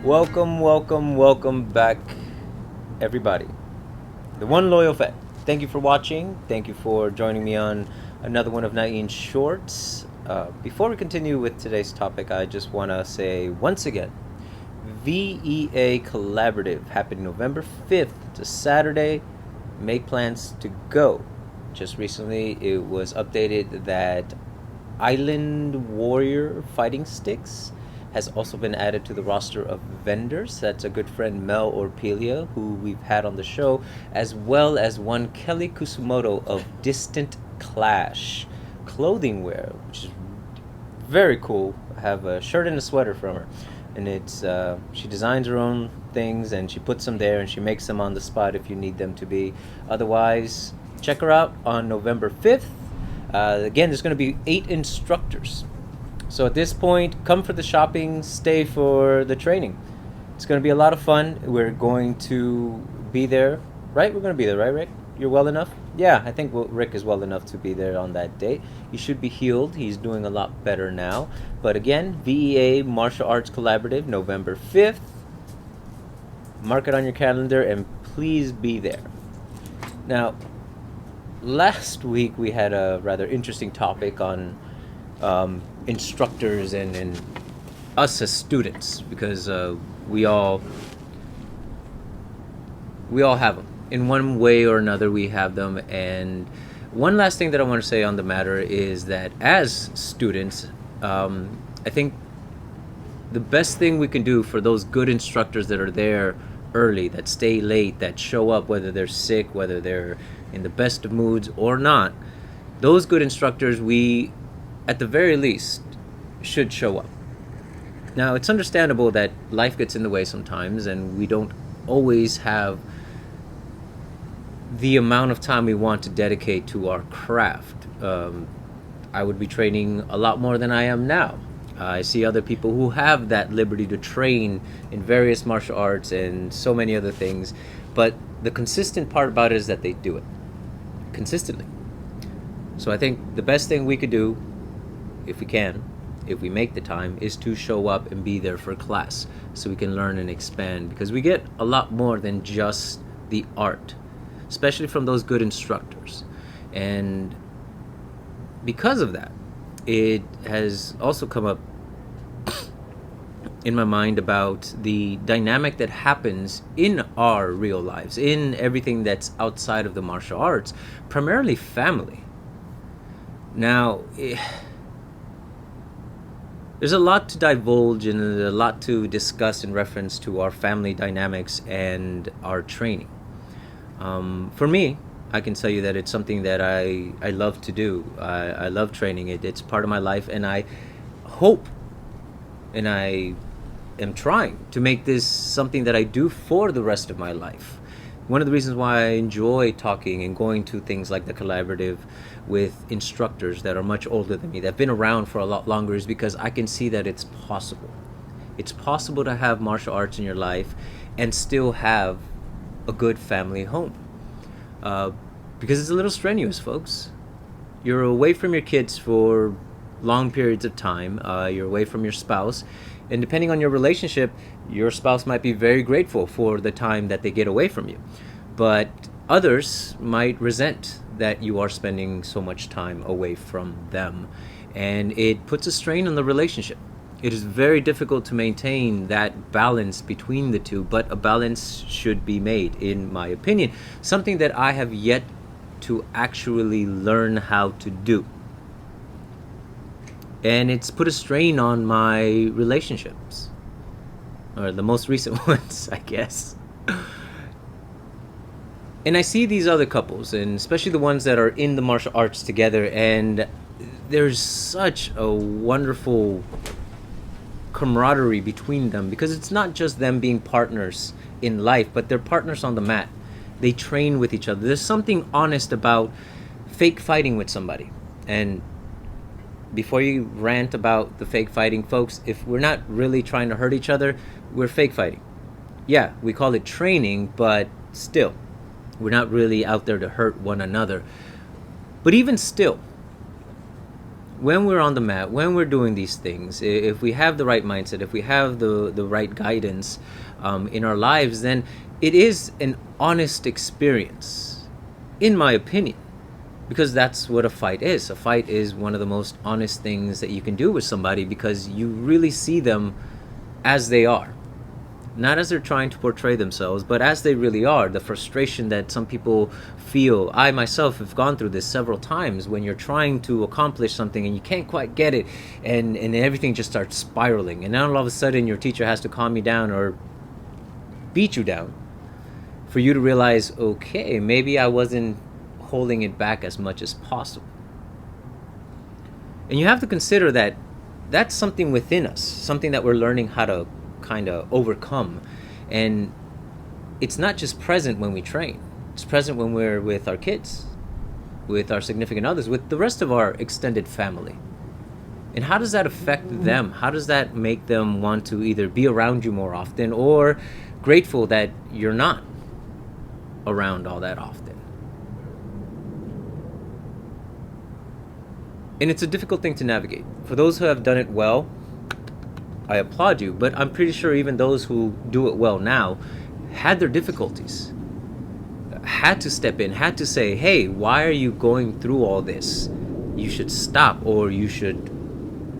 Welcome back, everybody. The one loyal fan. Thank you for watching. Thank you for joining me on another one of Nain's shorts. Before we continue with today's topic, I just want to say once again, VEA Collaborative happening November 5th to Saturday. Make plans to go. Just recently, it was updated that Island Warrior fighting sticks has also been added to the roster of vendors. That's a good friend Mel Orpelia, who we've had on the show, as well as one Kelly Kusumoto of Distant Clash clothing wear, which is very cool. I have a shirt and a sweater from her, and it's she designs her own things and she puts them there and she makes them on the spot if you need them to be. Otherwise, check her out on November 5th. Again, there's going to be 8 instructors. So at this point, come for the shopping, stay for the training. It's going to be a lot of fun. We're going to be there, right? We're going to be there, right, Rick? You're well enough? Yeah, I think Rick is well enough to be there on that date. He should be healed. He's doing a lot better now. But again, VEA Martial Arts Collaborative, November 5th. Mark it on your calendar and please be there. Now, last week we had a rather interesting topic on instructors and us as students, because we all have them in one way or another. We have them. And one last thing that I want to say on the matter is that as students, I think the best thing we can do for those good instructors that are there early, that stay late, that show up whether they're sick, whether they're in the best of moods or not, those good instructors, we at the very least should show up. Now, it's understandable that life gets in the way sometimes and we don't always have the amount of time we want to dedicate to our craft. I would be training a lot more than I am now. I see other people who have that liberty to train in various martial arts and so many other things, but the consistent part about it is that they do it consistently. So I think the best thing we could do, if we can, if we make the time, is to show up and be there for class so we can learn and expand, because we get a lot more than just the art, especially from those good instructors. And because of that, it has also come up in my mind about the dynamic that happens in our real lives, in everything that's outside of the martial arts, primarily family. Now, there's a lot to divulge and a lot to discuss in reference to our family dynamics and our training. For me, I can tell you that it's something that I love to do. I love training. It's part of my life, and I hope and I am trying to make this something that I do for the rest of my life. One of the reasons why I enjoy talking and going to things like the collaborative with instructors that are much older than me, that have been around for a lot longer, is because I can see that it's possible. It's possible to have martial arts in your life and still have a good family home. Because it's a little strenuous, folks. You're away from your kids for long periods of time. You're away from your spouse. And depending on your relationship, your spouse might be very grateful for the time that they get away from you. But others might resent that you are spending so much time away from them. And it puts a strain on the relationship. It is very difficult to maintain that balance between the two, but a balance should be made, in my opinion. Something that I have yet to actually learn how to do. And it's put a strain on my relationships, or the most recent ones, I guess. And I see these other couples, and especially the ones that are in the martial arts together, and there's such a wonderful camaraderie between them, because it's not just them being partners in life, but they're partners on the mat. They train with each other. There's something honest about fake fighting with somebody. And before you rant about the fake fighting, folks, if we're not really trying to hurt each other, we're fake fighting. Yeah, we call it training, but still, we're not really out there to hurt one another. But even still, when we're on the mat, when we're doing these things, if we have the right mindset, if we have the right guidance in our lives, then it is an honest experience, in my opinion. Because that's what a fight is. A fight is one of the most honest things that you can do with somebody, because you really see them as they are. Not as they're trying to portray themselves, but as they really are. The frustration that some people feel. I myself have gone through this several times, when you're trying to accomplish something and you can't quite get it, and everything just starts spiraling. And now all of a sudden your teacher has to calm you down or beat you down for you to realize, okay, maybe I wasn't holding it back as much as possible. And you have to consider that that's something within us, something that we're learning how to kind of overcome. And it's not just present when we train. It's present when we're with our kids, with our significant others, with the rest of our extended family. And how does that affect them? How does that make them want to either be around you more often, or grateful that you're not around all that often? And it's a difficult thing to navigate. For those who have done it well, I applaud you. But I'm pretty sure even those who do it well now had their difficulties. Had to step in, had to say, hey, why are you going through all this? You should stop, or you should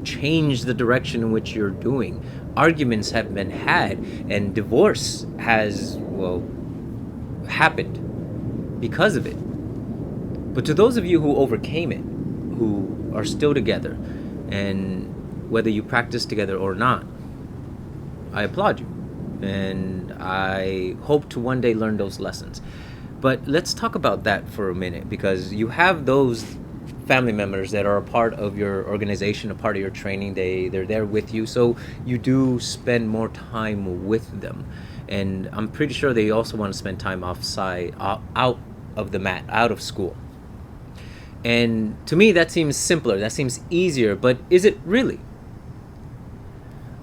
change the direction in which you're doing. Arguments have been had, and divorce has, well, happened because of it. But to those of you who overcame it, who are still together, and whether you practice together or not, I applaud you, and I hope to one day learn those lessons. But let's talk about that for a minute, because you have those family members that are a part of your organization, a part of your training. They're there with you, so you do spend more time with them. And I'm pretty sure they also want to spend time outside, out of the mat, out of school. And to me, that seems simpler, that seems easier, but is it really?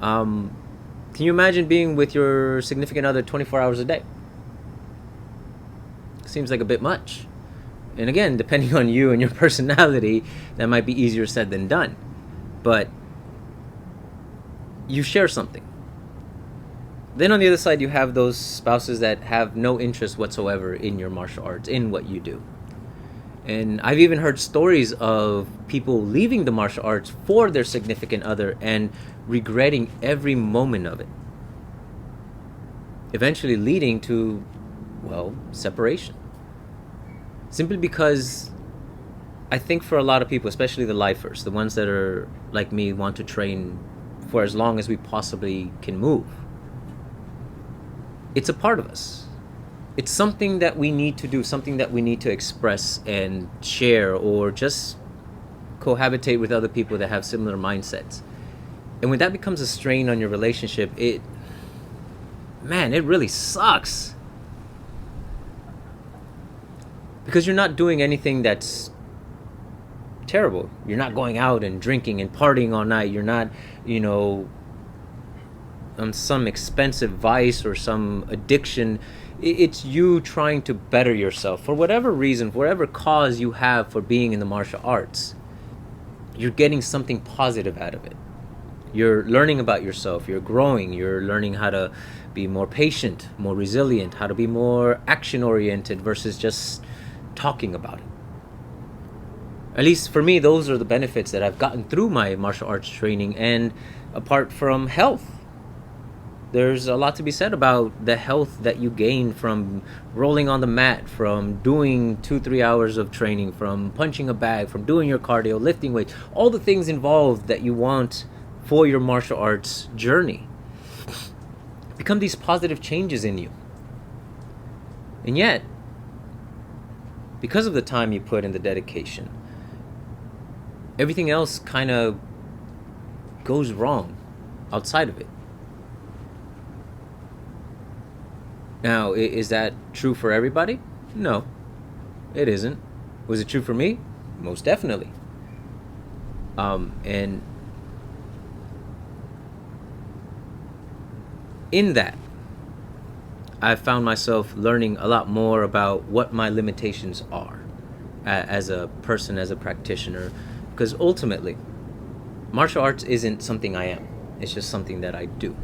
Can you imagine being with your significant other 24 hours a day? Seems like a bit much. And again, depending on you and your personality, that might be easier said than done. But you share something. Then on the other side, you have those spouses that have no interest whatsoever in your martial arts, in what you do. And I've even heard stories of people leaving the martial arts for their significant other and regretting every moment of it, eventually leading to, well, separation. Simply because I think for a lot of people, especially the lifers, the ones that are like me, want to train for as long as we possibly can move, it's a part of us. It's something that we need to do, something that we need to express and share, or just cohabitate with other people that have similar mindsets. And when that becomes a strain on your relationship, it really sucks. Because you're not doing anything that's terrible. You're not going out and drinking and partying all night. You're not, on some expensive vice or some addiction. It's you trying to better yourself for whatever reason, for whatever cause you have for being in the martial arts. You're getting something positive out of it. You're learning about yourself. You're growing. You're learning how to be more patient, more resilient, how to be more action-oriented versus just talking about it. At least for me, those are the benefits that I've gotten through my martial arts training. And apart from health, there's a lot to be said about the health that you gain from rolling on the mat, from doing 2-3 hours of training, from punching a bag, from doing your cardio, lifting weights, all the things involved that you want for your martial arts journey become these positive changes in you. And yet, because of the time you put in, the dedication, everything else kind of goes wrong outside of it. Now, is that true for everybody? No, it isn't. Was it true for me? Most definitely. And in that, I found myself learning a lot more about what my limitations are as a person, as a practitioner, Because ultimately, martial arts isn't something I am. It's just something that I do.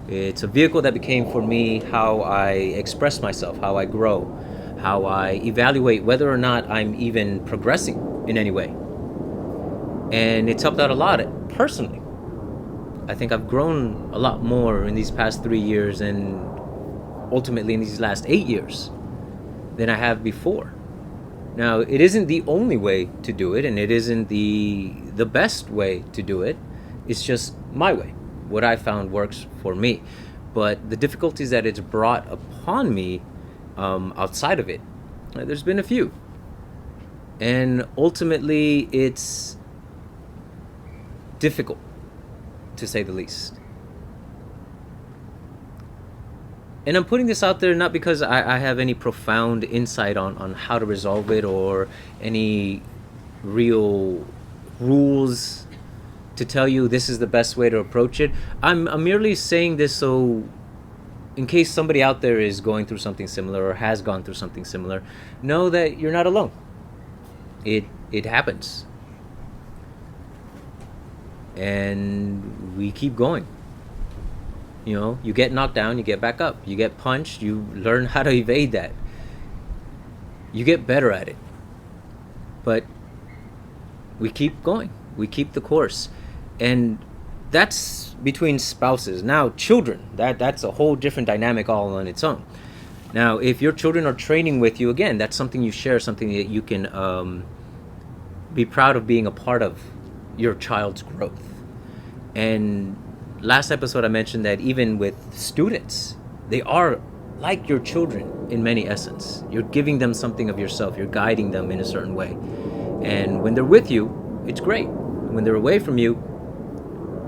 It's a vehicle that became for me how I express myself, how I grow, how I evaluate whether or not I'm even progressing in any way. And it's helped out a lot personally. I think I've grown a lot more in these past 3 years and ultimately in these last 8 years than I have before. Now, it isn't the only way to do it, and it isn't the best way to do it. It's just my way, what I found works for me. But the difficulties that it's brought upon me outside of it, there's been a few. And ultimately, it's difficult, to say the least. And I'm putting this out there not because I have any profound insight on how to resolve it or any real rules to tell you this is the best way to approach it. I'm merely saying this so in case somebody out there is going through something similar or has gone through something similar, know that you're not alone. It happens. And we keep going. You know, you get knocked down, you get back up. You get punched, you learn how to evade that. You get better at it. But we keep going. We keep the course. And that's between spouses. Now, children, that's a whole different dynamic all on its own. Now, if your children are training with you, again, that's something you share, something that you can be proud of being a part of your child's growth. And last episode I mentioned that even with students, they are like your children in many essence. You're giving them something of yourself. You're guiding them in a certain way. And when they're with you, it's great. When they're away from you,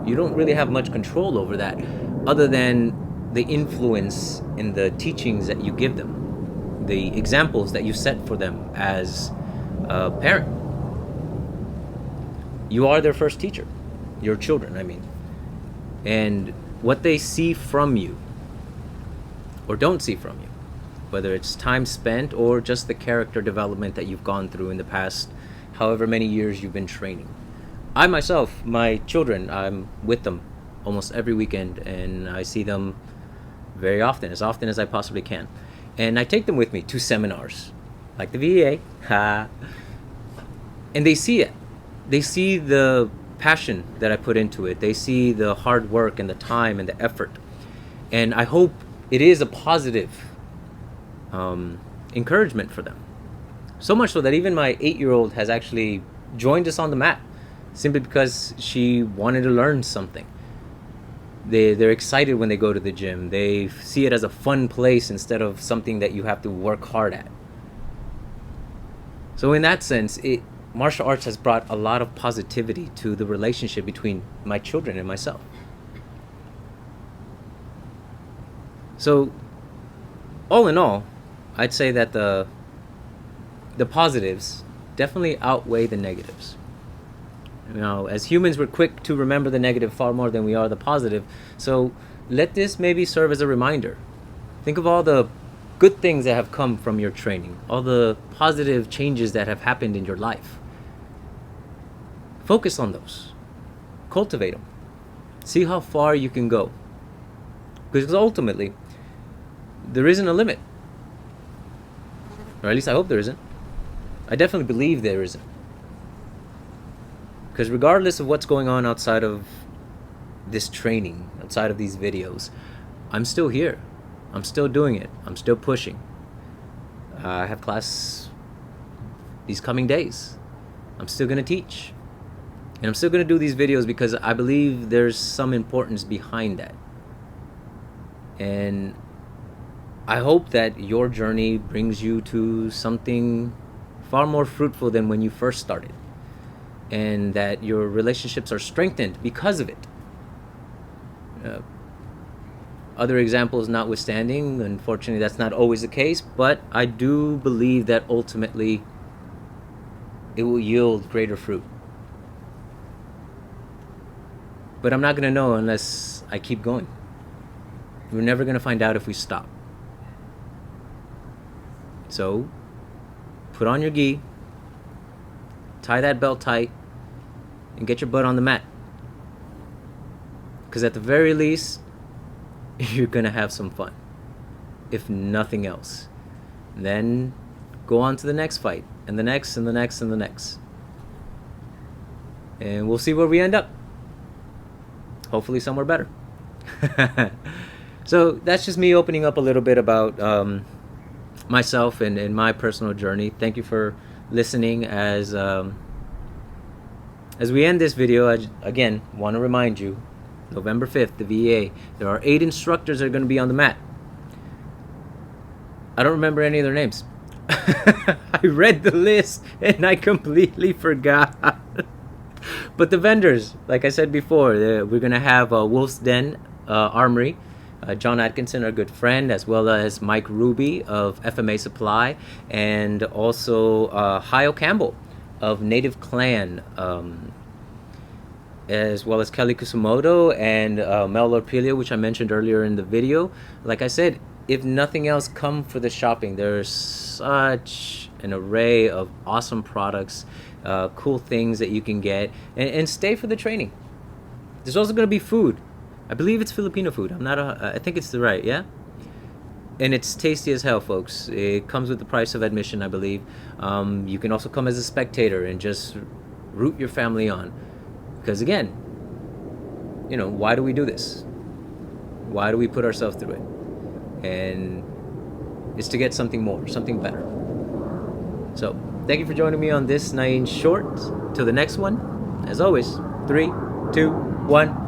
you don't really have much control over that other than the influence in the teachings that you give them, the examples that you set for them as a parent. You are their first teacher, your children, I mean. And what they see from you or don't see from you, whether it's time spent or just the character development that you've gone through in the past however many years you've been training. I myself, my children, I'm with them almost every weekend, and I see them very often as I possibly can. And I take them with me to seminars, like the VA, and they see it. They see the passion that I put into it. They see the hard work and the time and the effort. And I hope it is a positive encouragement for them. So much so that even my 8-year-old has actually joined us on the mat simply because she wanted to learn something. They're excited when they go to the gym. They see it as a fun place instead of something that you have to work hard at. So in that sense, martial arts has brought a lot of positivity to the relationship between my children and myself. So, all in all, I'd say that the positives definitely outweigh the negatives. You know, as humans, we're quick to remember the negative far more than we are the positive. So, let this maybe serve as a reminder. Think of all the good things that have come from your training, all the positive changes that have happened in your life. Focus on those. Cultivate them. See how far you can go. Because ultimately, there isn't a limit. Or at least I hope there isn't. I definitely believe there isn't. Because regardless of what's going on outside of this training, outside of these videos, I'm still here. I'm still doing it. I'm still pushing. I have class these coming days. I'm still going to teach. And I'm still going to do these videos because I believe there's some importance behind that. And I hope that your journey brings you to something far more fruitful than when you first started. And that your relationships are strengthened because of it. Other examples notwithstanding, unfortunately that's not always the case, but I do believe that ultimately it will yield greater fruit. But I'm not going to know unless I keep going. We're never going to find out if we stop. So, put on your gi, tie that belt tight, and get your butt on the mat. Because at the very least, you're going to have some fun, if nothing else. And then go on to the next fight, and the next, and the next, and the next. And we'll see where we end up. Hopefully somewhere better. So that's just me opening up a little bit about myself and my personal journey. Thank you for listening. As we end this video, I again want to remind you, November 5th, the VA, there are 8 instructors that are going to be on the mat. I don't remember any of their names. I read the list and I completely forgot. But the vendors, like I said before, we're going to have Wolf's Den Armory, John Atkinson, our good friend, as well as Mike Ruby of FMA Supply, and also Hayo Campbell of Native Clan, as well as Kelly Kusumoto and Mel Lorpilio, which I mentioned earlier in the video. Like I said, if nothing else, come for the shopping. There's such an array of awesome products, cool things that you can get, and stay for the training. There's also going to be food. I believe it's Filipino food. I think it's the right, yeah? And it's tasty as hell, folks. It comes with the price of admission, I believe. You can also come as a spectator and just root your family on. Because again, why do we do this? Why do we put ourselves through it? And it's to get something more, something better. So, thank you for joining me on this Nain Short. Till the next one, as always, 3, 2, 1.